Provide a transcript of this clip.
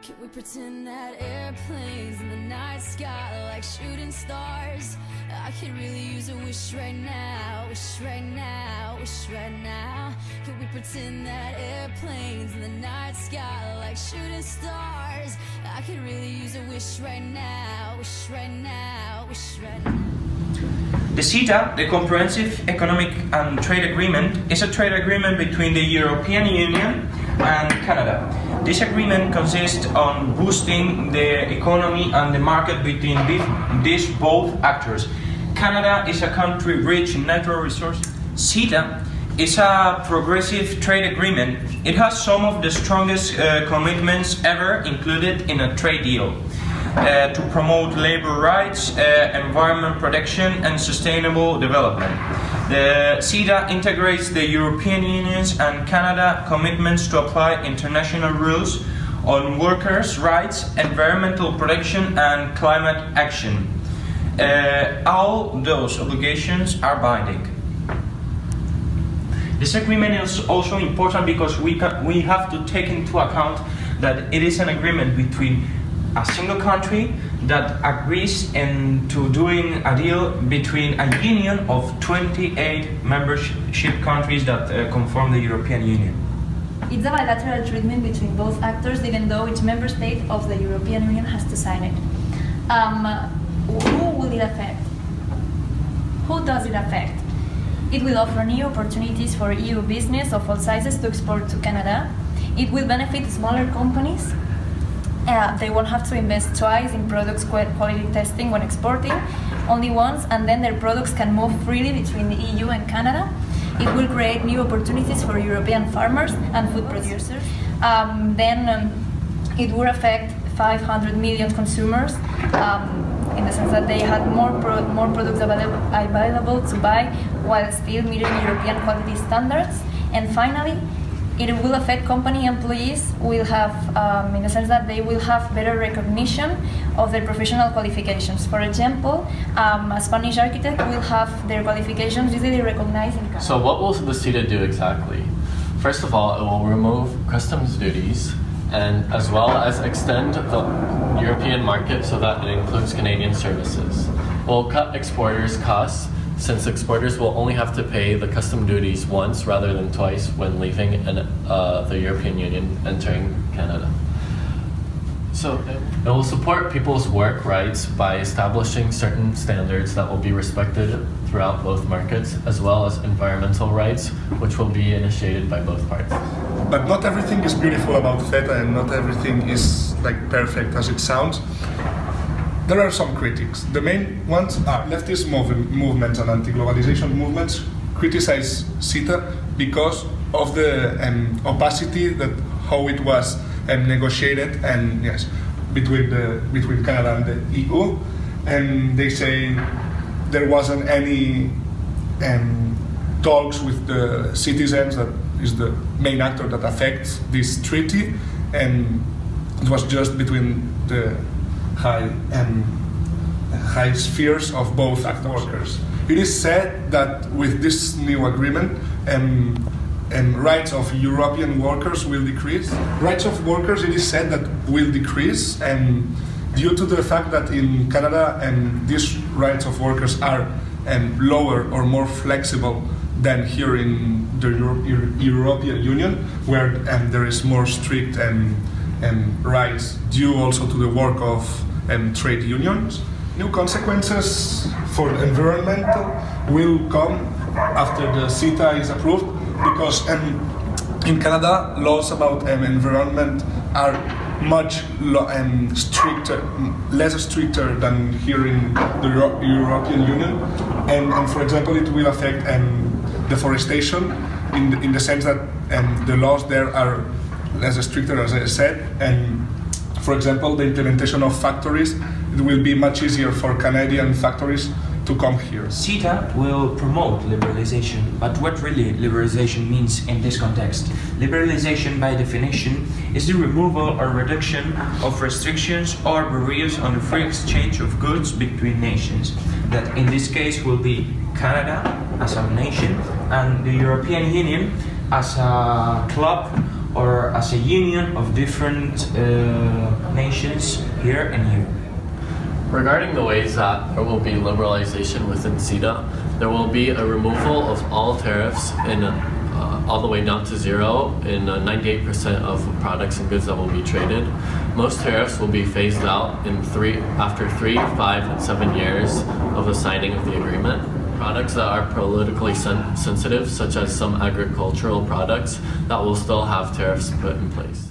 Can we pretend that airplanes in the night sky like shooting stars? I could really use a wish right now, wish right now, wish right now. Can we pretend that airplanes in the night sky like shooting stars? I could really use a wish right now, wish right now, wish right now. The CETA, the Comprehensive Economic and Trade Agreement, is a trade agreement between the European Union and Canada. This agreement consists on boosting the economy and the market between these both actors. Canada is a country rich in natural resources. CETA is a progressive trade agreement. It has some of the strongest commitments ever included in a trade deal. To promote labor rights, environment protection and sustainable development. The CETA integrates the European Union's and Canada commitments to apply international rules on workers' rights, environmental protection and climate action. All those obligations are binding. This agreement is also important because we have to take into account that it is an agreement between a single country that agrees into doing a deal between a union of 28 membership countries that conform the European Union. It's a bilateral treatment between both actors, even though each member state of the European Union has to sign it. Who will it affect? Who does it affect? It will offer new opportunities for EU business of all sizes to export to Canada. It will benefit smaller companies. They won't have to invest twice in products quality testing when exporting, only once, and then their products can move freely between the EU and Canada. It will create new opportunities for European farmers and food producers. It will affect 500 million consumers in the sense that they had more products available to buy while still meeting European quality standards. And finally, it will affect company employees will have, in the sense that they will have better recognition of their professional qualifications. For example, a Spanish architect will have their qualifications easily recognized in Canada. So what will the CETA do exactly? First of all, it will remove customs duties and as well as extend the European market so that it includes Canadian services. It will cut exporters' costs since exporters will only have to pay the custom duties once rather than twice when leaving the European Union entering Canada. So it will support people's work rights by establishing certain standards that will be respected throughout both markets, as well as environmental rights, which will be initiated by both parties. But not everything is beautiful about CETA and not everything is like perfect as it sounds. There are some critics. The main ones are leftist movements and anti-globalization movements criticize CETA because of the opacity that how it was negotiated and yes between Canada and the EU, and they say there wasn't any talks with the citizens, that is the main actor that affects this treaty, and it was just between the high spheres of both actors. It is said that with this new agreement, rights of European workers will decrease. Rights of workers, it is said, that will decrease, due to the fact that in Canada these rights of workers are lower or more flexible than here in the European Union, where there is more strict rights due also to the work of trade unions. New consequences for the environment will come after the CETA is approved, because in Canada laws about environment are much less stricter than here in the European Union, and for example it will affect deforestation in the sense that the laws there are less stricter, as I said, and for example the implementation of factories, it will be much easier for Canadian factories to come here. CETA will promote liberalization, but what really liberalization means in this context? Liberalization, by definition, is the removal or reduction of restrictions or barriers on the free exchange of goods between nations. That in this case will be Canada as a nation and the European Union as a club or as a union of different nations here in Europe? Regarding the ways that there will be liberalization within CETA, there will be a removal of all tariffs in all the way down to zero in 98% of products and goods that will be traded. Most tariffs will be phased out after 3, 5, and 7 years of the signing of the agreement. Products that are politically sensitive, such as some agricultural products, that will still have tariffs put in place.